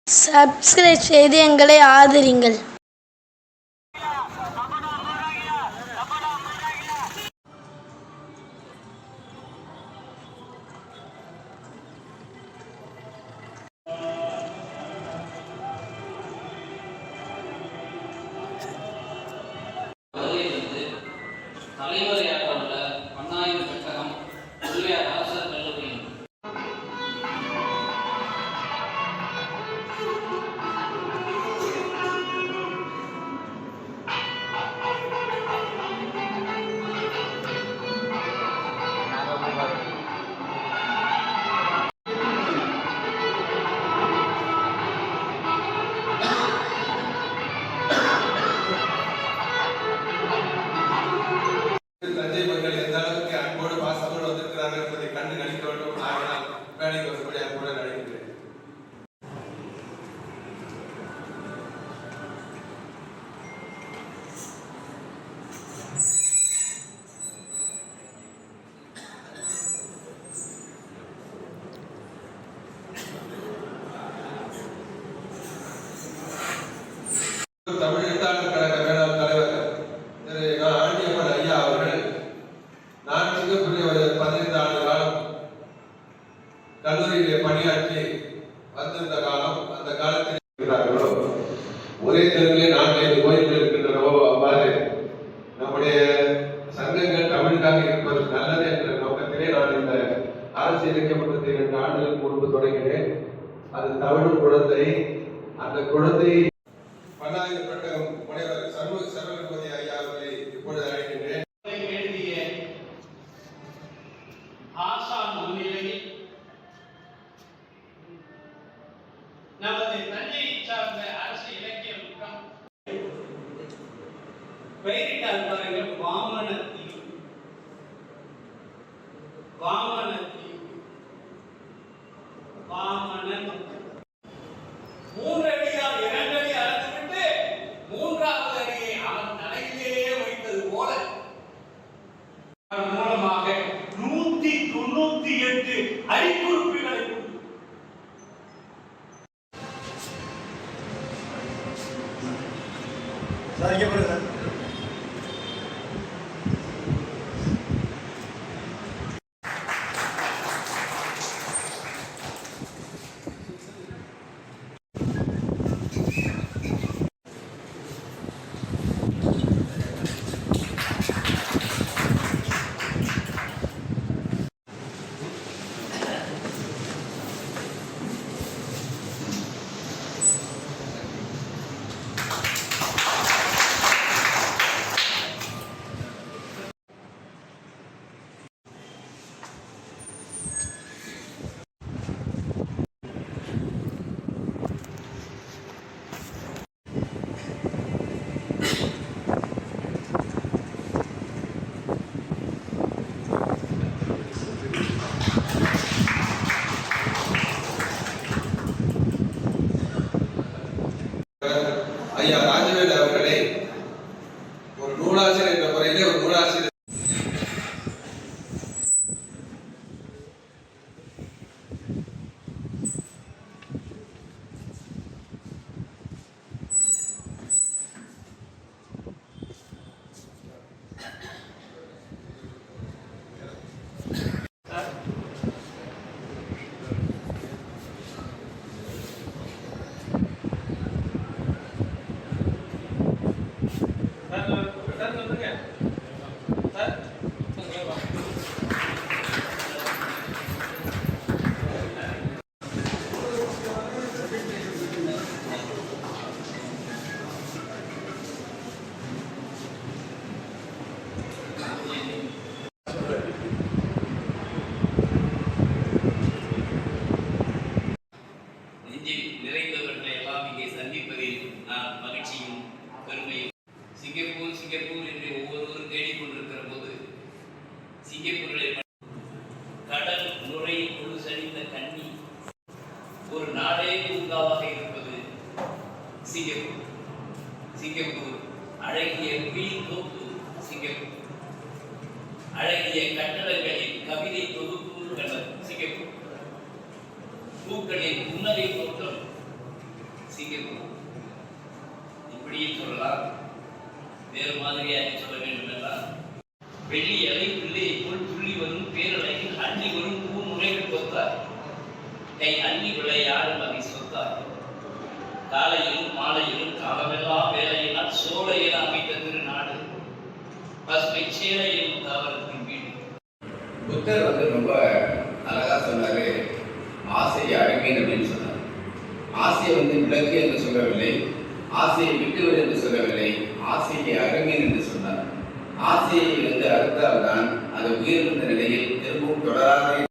Subscribe செய்து எங்களை ஆதரியுங்கள். தலைவரையாக உள்ள பண்ணாயிரம் பெட்டகம் முள்ளியார் அரசர் கல்லூரி தஞ்சை மக்கள் எந்த அளவுக்கு அன்போடு பாசத்தோடு வந்திருக்கிறார்கள் என்பதை கண்டு நடிக்க வேண்டும். ஆகினால் வேலைக்கு வரும்படி அன்போடு நடிக்கின்றேன். தமிழ் எழுத்தாளர் கழக வேளாண் தலைவர் திரு ஆண்டியப்பன் ஐயா அவர்கள் நான் சிங்கப்பூரில் 15 ஆண்டு காலம் கல்லூரியிலே பணியாற்றி வந்திருந்த காலம், அந்த காலத்தில் இருக்கிறார்களோ ஒரே தெருவிலே 4-5 கோயில்கள் இருக்கின்றனவோ அவ்வாறு நம்முடைய சங்கங்கள் தமிழுக்காக இருப்பது நல்லது என்ற நோக்கத்திலே நான் இந்த அரசு இலக்கியமன்றத்தை 2 ஆண்டுகளுக்கு முன்பு தொடங்கினேன். அது தமிழ் குழந்தை. அந்த குழந்தை பண்ணாயிரம் பெட்டகம் முனைவர் சண்முக சரவணபதி ஐயா அவர்களை இப்பொழுது அழைக்கின்றேன். ஆசான் முன்னிலையில் நமது தஞ்சையை சார்ந்த அரசு இலக்கிய முகம் பெயரிட்டார் பாருங்கள். வாமனத்தீவு. வாமனத்தீவு வாமனன் 3 அடியால் 2 அடி அளந்துவிட்டு 3வது அடியை அவன் தலையிலேயே வைத்தது போல மூலமாக 198 அடிக்குறிப்புகளை ஐயா ராஜவேல் அவர்களை ஒரு நூலாசிரியர் என்ற முறையிலே ஒரு நூலாசிரியர் நிறைந்தவர்களை எல்லாம் இங்கே சந்திப்பதில் நான் மகிழ்ச்சியும் பெருமையும். சிங்கப்பூர் என்று ஒவ்வொருவரும் தேடிக்கொண்டிருக்கிற போது சிங்கப்பூரில் கடல் நுரை முழு சரிந்த கண்ணி ஒரு நாடே பூங்காவாக இருப்பது சிங்கப்பூர். அழகிய குயில் தோப்பு சிங்கப்பூர். அழகிய கட்டடங்களின் கவிதை தொகுப்பு சிங்கப்பூர். பூக்களின் புன்னகை தோட்டம் வேறு மாதிரியாக சொல்ல வேண்டும் என்றால், வெள்ளி அலை பிள்ளை போல் துள்ளி வரும் பேரலையில் அள்ளி வரும் பூ நுழைவு கொத்தார், கை அள்ளி விளையாடும் அதை சொத்தார், காலையிலும் மாலையிலும் காலமெல்லாம் வேலையினால் சோலையில் அமைத்த திருநாடு, பசுமை சேலையிலும் தாவரத்தின் வீடு. புத்தர் ரொம்ப அழகா சொன்னாரு, ஆசையை அடங்கேன் அப்படின்னு சொன்னார். ஆசையை விளக்கு என்று சொல்லவில்லை, ஆசையை விட்டுவிடு என்று சொல்லவில்லை, ஆசையை அடங்கேன் என்று சொன்னார். ஆசையை அறுத்தால்தான் அது உயிரிழந்த நிலையில் திரும்பவும் தொடராத